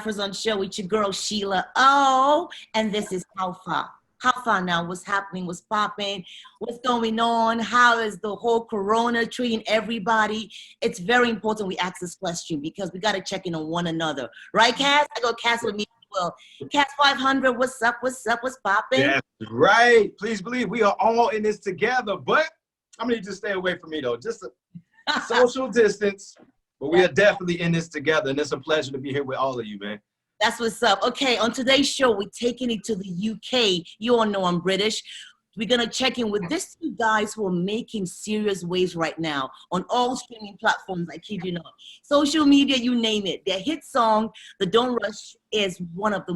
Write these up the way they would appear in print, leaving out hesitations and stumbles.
Afrozons show with your girl SheilaO, and this is How Far. How far now? What's happening? What's popping? What's going on? How is the whole corona treating everybody? It's very important we ask this question because we got to check in on one another. Right, Cass? I go Cass with me as well. Cass 500, what's up? What's up? What's popping? That's right. Please believe we are all in this together, but I'm going to just stay away from me, though. Just a social distance, but we are definitely in this together, and it's a pleasure to be here with all of you, man. That's what's up. Okay, on today's show, we're taking it to the UK. You all know I'm British. We're going to check in with these two guys who are making serious waves right now on all streaming platforms, I kid you not. Social media, you name it. Their hit song, The Don't Rush, is one of the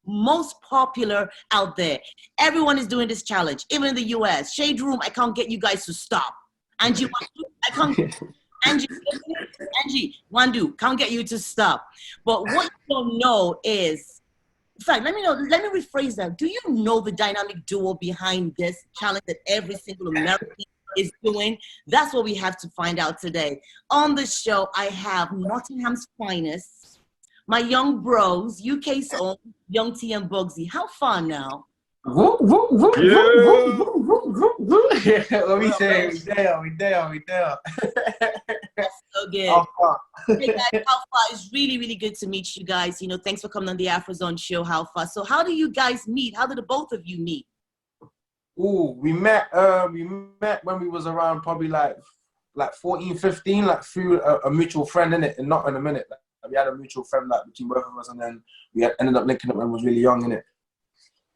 most popular out there. Everyone is doing this challenge, even in the US. Shade Room, I can't get you guys to stop. Angie, I can't... Angie, Wandu, can't get you to stop. But what you don't know is, in fact, let me rephrase that. Do you know the dynamic duo behind this challenge that every single American is doing? That's what we have to find out today. On the show, I have Nottingham's finest, my young bros, UK's own Young T and BUGSEY. How fun now? What we say? We there. That's so good. Hey guys, How Far? It's really good to meet you guys. You know, thanks for coming on the Afrozons show, How Far. So how do you guys meet? How did the both of you meet? Ooh, we met when we was around probably like 14, 15, like through a mutual friend, innit? And not in a minute. Like, we had a mutual friend like between both of us, and then we ended up linking up when we was really young, innit?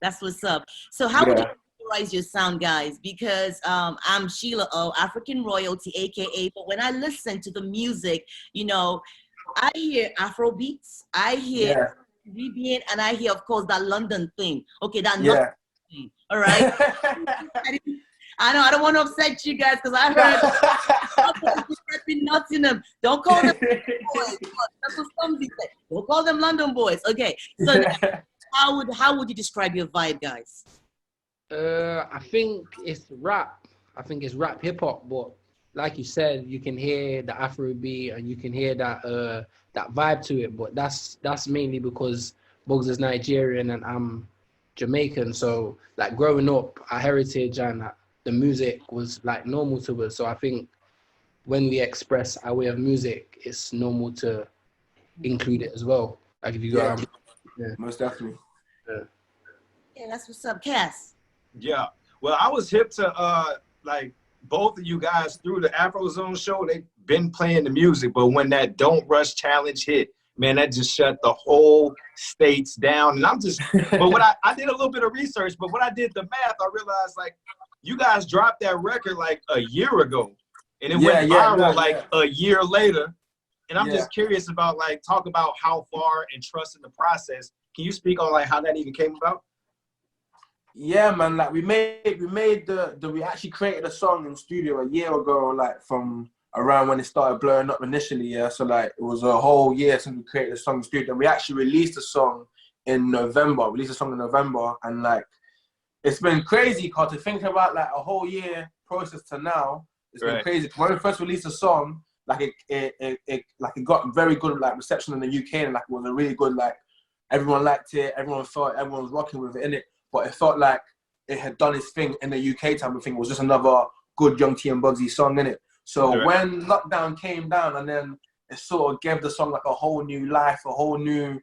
That's what's up. So how would you categorize your sound, guys? Because I'm SheilaO, African royalty, AKA. But when I listen to the music, you know, I hear Afro beats, I hear Caribbean, and I hear, of course, that London thing. Okay, that London thing. All right. I know I don't want to upset you guys because I heard Nottingham. Don't call them boys. That's what Stormzy said. Don't call them London boys. Okay. So. How would you describe your vibe, guys? I think it's rap. I think it's rap hip hop, but like you said, you can hear the Afro beat and you can hear that that vibe to it. But that's mainly because Bugs is Nigerian and I'm Jamaican. So like growing up, our heritage and the music was like normal to us. So I think when we express our way of music, it's normal to include it as well. Like if you go around. Yeah, most definitely. Yeah, that's what's up, Cass. Yeah, well, I was hip to like both of you guys through the Afrozons show. They've been playing the music, but when that Don't Rush challenge hit, man, that just shut the whole states down. And I'm just, but what I did a little bit of research, but when I did the math, I realized like you guys dropped that record like a year ago, and it went viral a year later. And I'm just curious about like, talk about How Far and trusting the process. Can you speak on like how that even came about? Yeah, man. Like we actually created a song in studio a year ago, like from around when it started blowing up initially. Yeah, so like it was a whole year since we created a song in studio. And we actually released a song in November. And like it's been crazy, because to think about like a whole year process to now, it's been crazy. When we first released a song, like it got very good like reception in the UK, and like it was a really good, like everyone liked it, everyone was rocking with it in it, but it felt like it had done its thing in the UK time. I think it was just another good Young T and BUGSEY song in it. So when lockdown came down, and then it sort of gave the song like a whole new life, a whole new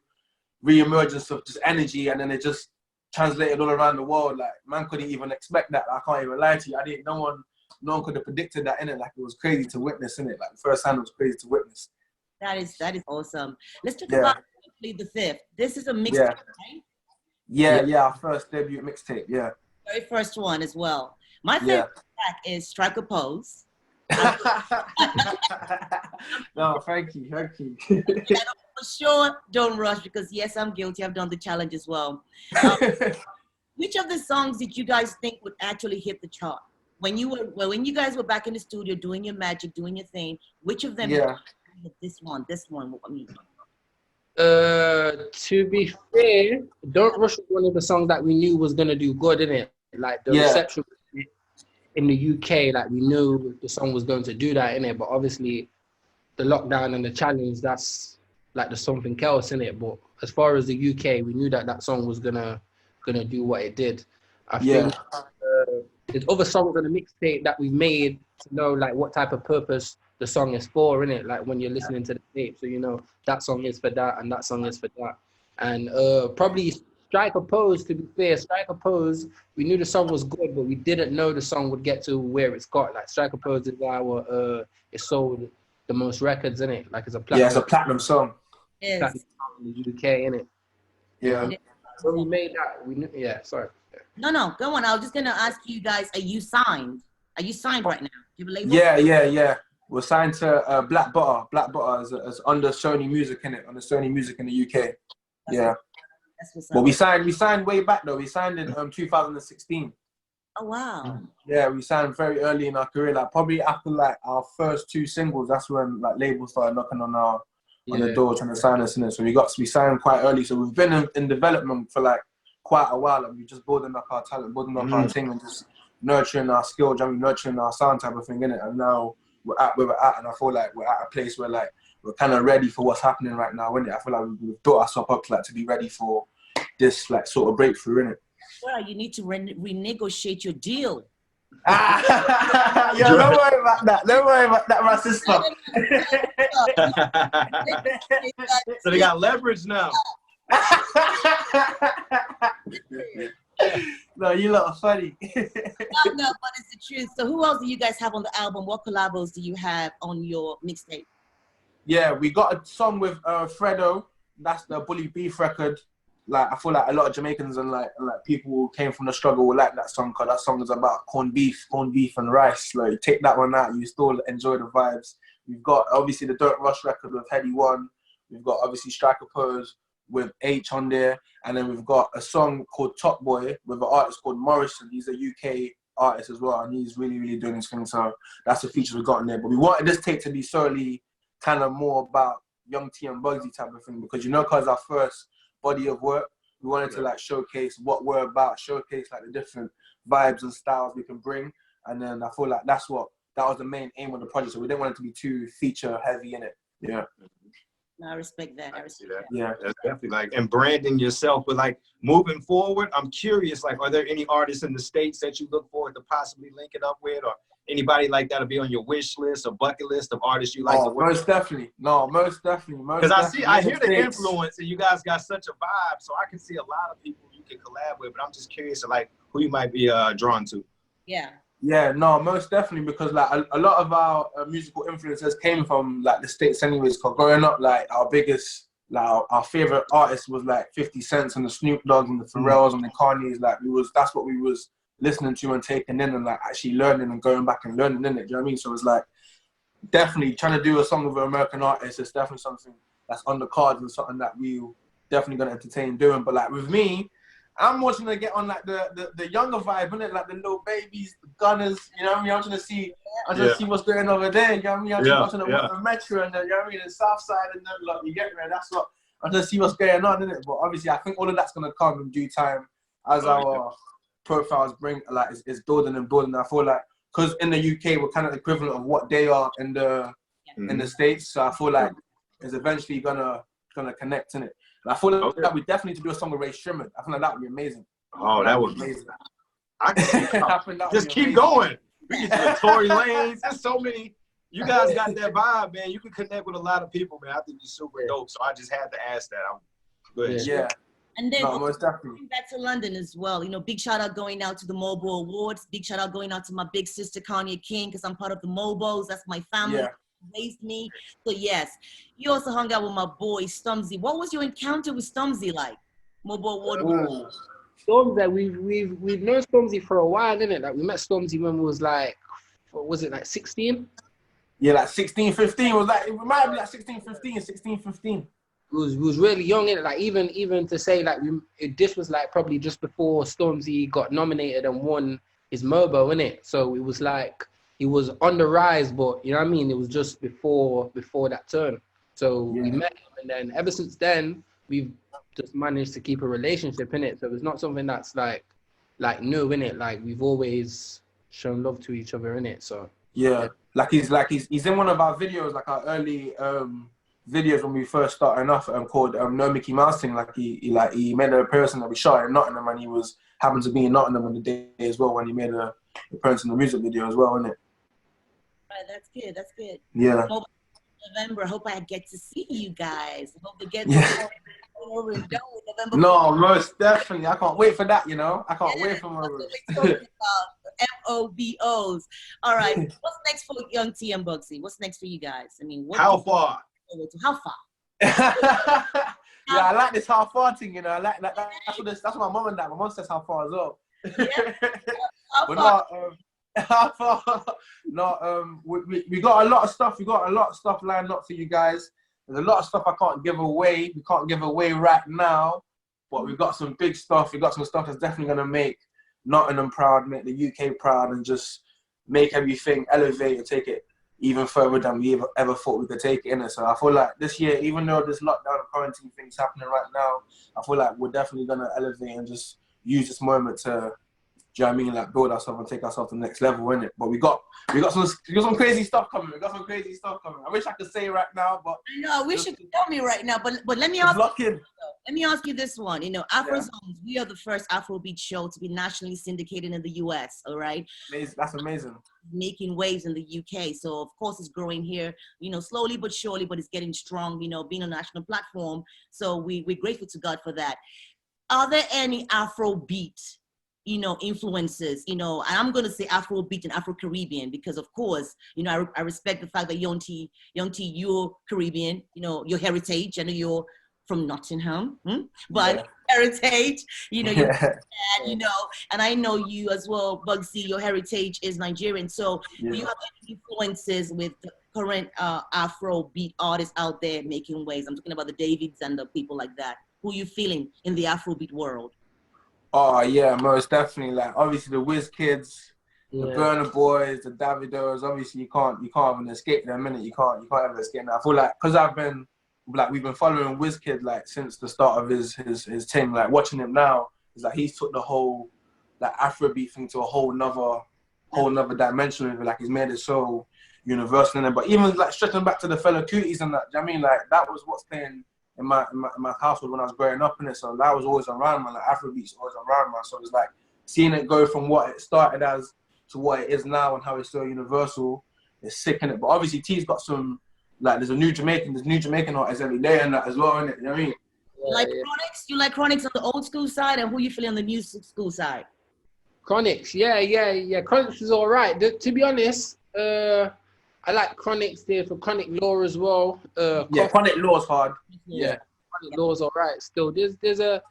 re-emergence of just energy, and then it just translated all around the world. Like man couldn't even expect that. I can't even lie to you. No one could have predicted that in it. Like it was crazy to witness in it. Like the first time it was crazy to witness. That is awesome. Let's talk about the theyve. This is a mixtape, right? Yeah, our first debut mixtape. Yeah. Very first one as well. My favorite track is Strike a Pose. No, thank you. For sure, Don't Rush, because yes, I'm guilty. I've done the challenge as well. Which of the songs did you guys think would actually hit the chart? When you guys were back in the studio doing your magic, doing your thing, which of them? This one. I mean. To be fair, Don't Rush was one of the songs that we knew was gonna do good, innit? Like the reception in the UK, like we knew the song was going to do that, innit? But obviously, the lockdown and the challenge, that's like the something else in it. But as far as the UK, we knew that that song was gonna do what it did. I think there's other songs on the mixtape that we've made to know like what type of purpose the song is for, innit? Like when you're listening to the tape, so you know that song is for that and that song is for that. And probably Strike a Pose, to be fair, Strike a Pose, we knew the song was good, but we didn't know the song would get to where it's got. Like Strike a Pose is our it sold the most records, innit? Like it's a platinum. Yeah, it's a platinum song. Yes. In the UK, innit? Yeah. When we made that, we knew. Yeah, sorry. No, go on. I was just gonna ask you guys: are you signed? Are you signed right now? Do you have a label? Yeah. We're signed to Black Butter. Black Butter is under Sony Music in it, under Sony Music in the UK. That's what's up. But we signed way back though. We signed in 2016. Oh wow. Yeah, we signed very early in our career. Like probably after like our first 2 singles, that's when like labels started knocking on the door trying to sign us in it. So we signed quite early. So we've been in development for like quite a while, and we just building up our talent, building up our team, and just nurturing our skill, nurturing our sound type of thing in it. And now we're at where we're at, and I feel like we're at a place where like we're kind of ready for what's happening right now, innit? I feel like we've built ourselves up to be ready for this like sort of breakthrough, innit? Well, you need to renegotiate your deal. Yo, don't worry about that. Don't worry about that, my sister. So they got leverage now. No, you lot are funny. No, but it's the truth. So who else do you guys have on the album? What collabos do you have on your mixtape? Yeah, we got a song with Fredo. That's the Bully Beef record. Like I feel like a lot of Jamaicans and like people who came from the struggle will like that song, because that song is about corned beef and rice. Like take that one out, you still enjoy the vibes. We've got obviously the Don't Rush record with Heady One. We've got obviously Strike a Pose with H on there, and then we've got a song called Top Boy with an artist called Morrison. He's a UK artist as well, and he's really doing his thing. So that's the features we've got in there. But we wanted this tape to be solely kind of more about Young T and BUGSEY type of thing, because because our first body of work, we wanted to like showcase what we're about, showcase like the different vibes and styles we can bring. And then I feel like that was the main aim of the project. So we didn't want it to be too feature heavy in it. Yeah. No, I respect that. I respect that. Yeah. That's definitely like, and branding yourself, but like moving forward, I'm curious, like, are there any artists in the States that you look forward to possibly linking up with, or anybody like that'll be on your wish list or bucket list of artists you like to work with? Most definitely. No, most definitely. Because I hear the influence, and you guys got such a vibe, so I can see a lot of people you can collab with, but I'm just curious of like who you might be drawn to. Yeah. Yeah, no, most definitely, because like a lot of our musical influences came from like the States anyways, because growing up, like our biggest, like our favorite artist was like 50 Cent and the Snoop Dogg's and the Pharrells and the Kanye's. Like that's what we was listening to and taking in, and like actually learning and going back and learning in it. Do you know what I mean? So it's like definitely trying to do a song with an American artist is definitely something that's on the cards and something that we definitely gonna entertain doing. But like with me, I'm more trying to get on like the younger vibe, innit? Like the little babies, the Gunners, you know what I mean? I'm trying to see what's going on over there, you know what I mean? I'm trying to watch the Metro and the, you know what I mean, the South Side and then like you get me, that's what I'm trying to see what's going on, innit? But obviously I think all of that's gonna come in due time as our profiles bring like is building and building. I feel like because in the UK we're kind of equivalent of what they are in the States, so I feel like it's eventually gonna connect, innit? I feel like we definitely need to do a song with Ray Shrimmer. I feel like that would be amazing. Oh, that would be amazing. Just keep amazing. going. We can do Tory Lanez. There's so many. You guys got that vibe, man. You can connect with a lot of people, man. I think you're super dope. So I just had to ask that. I'm good. Yeah. And then most definitely. back to London as well. You know, big shout out going out to the Mobo Awards. Big shout out going out to my big sister Kanye King, because I'm part of the Mobos. That's my family. Yeah. Raised me. So yes, you also hung out with my boy Stormzy. What was your encounter with Stormzy like? Mobo Award. Stormzy, we've known Stormzy for a while, didn't it? Like we met Stormzy when we was like, what was it, like 16? Yeah, like 16, 15 was like, it might be like 16, 15. We was really young, innit? Like even to say like this was like probably just before Stormzy got nominated and won his Mobo, innit? So it was like he was on the rise, but you know what I mean? It was just before that turn. So we met him, and then ever since then, we've just managed to keep a relationship, innit? So it's not something that's like new, innit? Like we've always shown love to each other, innit? So yeah. Like he's in one of our videos, like our early videos when we first started off called No Mickey Mouse Thing. Like he made an appearance that we shot in Nottingham, and he happened to be in Nottingham on the day as well when he made an appearance in the music video as well, isn't it? Right, that's good. That's good. Yeah. November. I hope I get to see you guys. I hope to get over and done with November. No, most definitely. I can't wait for that. You know, I can't wait for my MOBOs. All right. What's next for Young T and BUGSEY? What's next for you guys? I mean, how far? How far? Yeah, I like this how far thing. You know, I like that. That's what my mom and dad. My mom says how far as well. Yeah. But not how far. No, we got a lot of stuff. We got a lot of stuff lined up for you guys. There's a lot of stuff I can't give away. We can't give away right now, but we've got some big stuff. We've got some stuff that's definitely gonna make Nottingham proud, make the UK proud, and just make everything elevate and take it even further than we ever thought we could take it in it. So I feel like this year, even though this lockdown and quarantine thing's happening right now, I feel like we're definitely gonna elevate and just use this moment to, do you know what I mean, like build ourselves and take ourselves to the next level, innit? But we got some crazy stuff coming. We got some crazy stuff coming. I wish I could say it right now, but I know, I wish you could tell me right now. But let me ask you this one. You know, Afrozons, we are the first Afrobeat show to be nationally syndicated in the US. All right, that's amazing. Making waves in the UK, so of course it's growing here. You know, slowly but surely, but it's getting strong. You know, being a national platform. So we're grateful to God for that. Are there any Afrobeat, you know, influences, you know, and I'm going to say Afrobeat and Afro-Caribbean because, of course, you know, I respect the fact that Young T, you're Caribbean, you know, your heritage. I know you're from Nottingham, but heritage, you know, you know, and I know you as well, BUGSEY, your heritage is Nigerian. So do you have any influences with the current Afrobeat artists out there making waves? I'm talking about the theyves and the people like that. Who are you feeling in the Afrobeat world? Oh yeah, most definitely. Like obviously the Whiz Kids, the Burner Boys, the Davidos. Obviously you can't even escape them. Minute you can't ever escape them. I feel like because we've been following Whiz Kid like since the start of his thing. Like watching him now is like he's took the whole like Afrobeat thing to a whole nother dimension of it. Like he's made it so universal in it. But even like stretching back to the fellow Cooties and that, I mean, like that was what's playing in my household when I was growing up in it. So that was always around, man. Like Afrobeat's always around, man. So it's like seeing it go from what it started as to what it is now and how it's so universal. It's sick in it. But obviously T's got some, like there's new Jamaican artists every day and that as well, innit? You know what I mean? Chronics? You like Chronics on the old school side, and who you feeling on the new school side? Chronics, yeah. Chronics is all right. To be honest, I like Chronics there for Chronic Law as well. Chronic Law's hard. Yeah, Chronic Law's all right. Still, there's a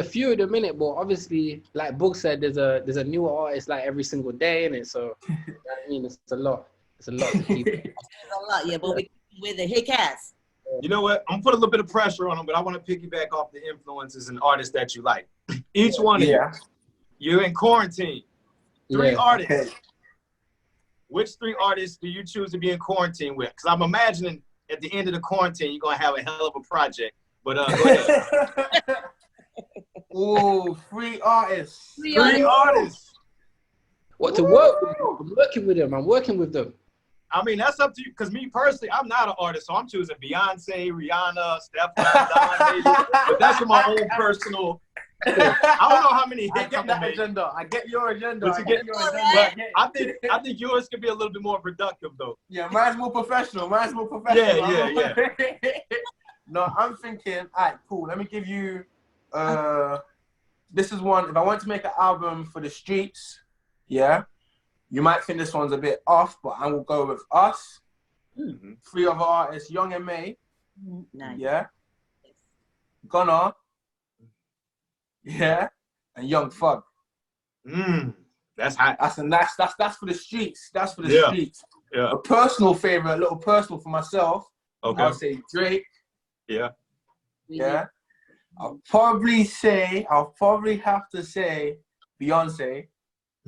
few in a minute, but obviously, like Book said, there's a newer artist like every single day in it. So, you know what I mean, it's a lot. It's a lot to keep. It's a lot, yeah. But with the Hey Cass. You know what? I'm gonna put a little bit of pressure on them, but I want to piggyback off the influences and artists that you like. Each one of you, you're in quarantine. 3 artists. Okay. Which 3 artists do you choose to be in quarantine with? Because I'm imagining at the end of the quarantine, you're going to have a hell of a project. But go ahead. Ooh, 3 artists. 3 artists. What to work with? I'm working with them. I mean, that's up to you. Because me personally, I'm not an artist, so I'm choosing Beyonce, Rihanna, Stephanie, but that's for my own personal. I don't know how many hits I get that agenda. I get your agenda. I think yours could be a little bit more productive though. Yeah, mine's more professional. Yeah. No, I'm thinking, all right, cool. Let me give you this is one. If I want to make an album for the streets, you might think this one's a bit off, but I will go with us. 3 other artists, Young and May. Nice. Yeah. Gunna. Yeah, and Young Thug. That's hot. That's for the streets. That's for the streets. Yeah. A personal favorite, a little personal for myself. Okay. I'll say Drake. Yeah. Yeah. I'll probably have to say Beyonce.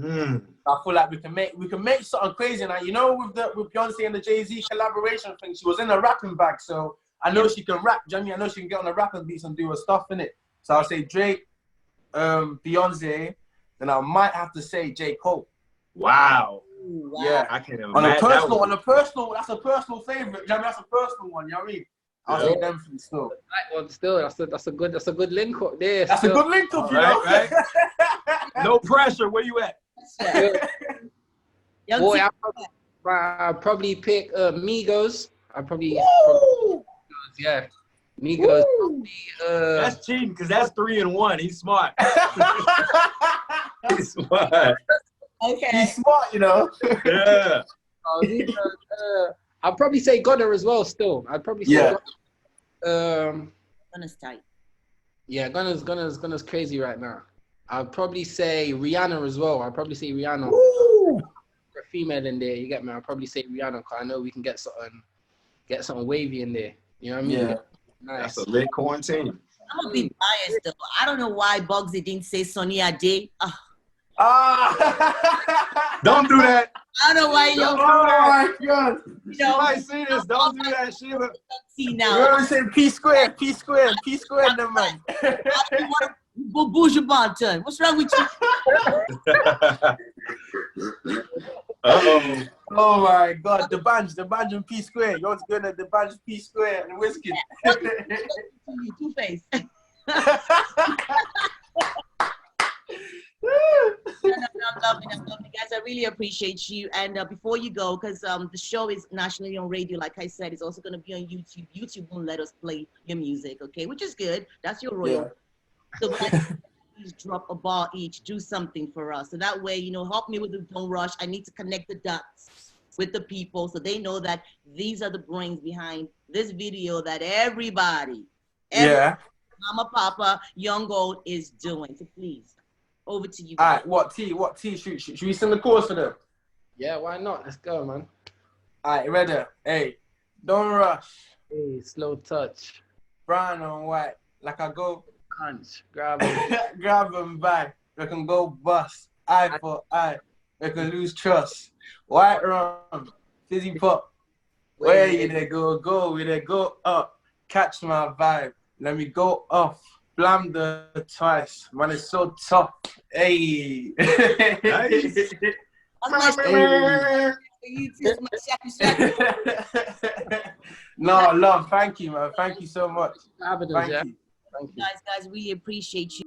I feel like we can make something crazy now. You know, with Beyonce and the Jay-Z collaboration thing, she was in a rapping bag, so I know she can rap. Do you know what I mean? I know she can get on the rapping beats and do her stuff in it. So I'll say Drake. Beyonce, then I might have to say J. Cole. Wow. Yeah, I can't imagine. On a personal, that's a personal favorite. You know what I mean? That's a personal one. You know what I mean? I'll say them three still. Right one still. That's a good link up there. That's a good link up, you know. Right. No pressure. Where you at? Young Boy, T. I'll probably pick Migos. Yeah, Migos. Woo! That's cheating because that's 3 and 1. He's smart. He's smart. Okay. He's smart, you know. Yeah. I'll probably say Gunner as well. Still, I'd probably say. Gunner's tight. Yeah, Gunner's crazy right now. I'll probably say Rihanna as well. I'll probably say Rihanna. Woo! For a female in there, you get me? I'll probably say Rihanna because I know we can get something wavy in there. You know what I mean? Yeah. Nice. That's a lit quarantine. I'm gonna be biased though. I don't know why Bugsey didn't say Sonny Ade. Don't do that. I don't know why you Oh my God. You might see this. Don't do that, Sheila. see You now. always say P squared, no man. Bougie Banton. What's wrong with you? Uh-oh. Oh my God, the bunch and P squared. You're good at the bunch, P squared, and whiskey. Two-Face. I'm loving it, guys. I really appreciate you. And before you go, because the show is nationally on radio, like I said, it's also going to be on YouTube. YouTube won't let us play your music, okay? Which is good. That's your royal. So please drop a bar each. Do something for us. So that way, help me with the Don't Rush. I need to connect the dots with the people so they know that these are the brains behind this video that everybody, Mama, Papa, Young Gold is doing. So please. Over to you. All right, what T? Should we sing the chorus for them? Yeah, why not? Let's go, man. All right, ready? Hey, don't rush. Hey, slow touch. Brown and white, like I go Punch. Grab it. grab them back. We can go bust. Eye for eye. We can lose trust. White rum, fizzy pop. Where you they go, we they go up. Catch my vibe. Let me go off. Blam the twice. Man, it's so tough. Hey. Nice. No, love. Thank you, man. Thank you so much. Thank you. Guys, we appreciate you.